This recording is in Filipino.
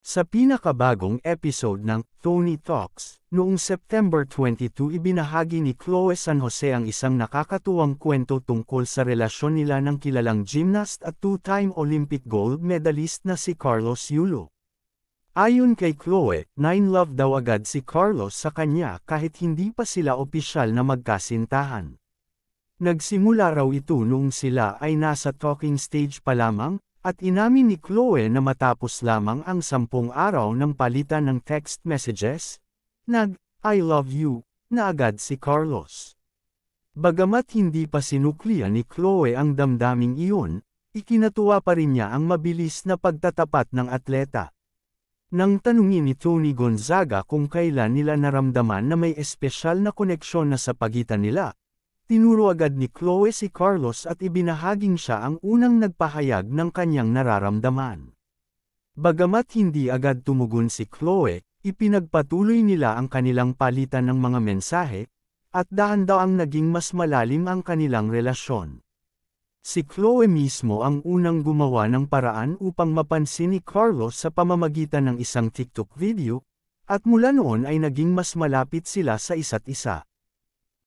Sa pinakabagong episode ng Tony Talks, noong September 22 ibinahagi ni Chloe San Jose ang isang nakakatuwang kwento tungkol sa relasyon nila ng kilalang gymnast at two-time Olympic gold medalist na si Carlos Yulo. Ayon kay Chloe, 9-love daw agad si Carlos sa kanya kahit hindi pa sila opisyal na magkasintahan. Nagsimula raw ito noong sila ay nasa talking stage pa lamang, at inamin ni Chloe na matapos lamang ang 10 araw ng palitan ng text messages, "I love you," na agad si Carlos. Bagamat hindi pa sinuklian ni Chloe ang damdaming iyon, ikinatuwa pa rin niya ang mabilis na pagtatapat ng atleta. Nang tanungin ni Tony Gonzaga kung kailan nila naramdaman na may espesyal na koneksyon na sa pagitan nila, tinuro agad ni Chloe si Carlos at ibinahaging siya ang unang nagpahayag ng kanyang nararamdaman. Bagamat hindi agad tumugon si Chloe, ipinagpatuloy nila ang kanilang palitan ng mga mensahe, at dahan-daang naging mas malalim ang kanilang relasyon. Si Chloe mismo ang unang gumawa ng paraan upang mapansin ni Carlos sa pamamagitan ng isang TikTok video, at mula noon ay naging mas malapit sila sa isa't isa.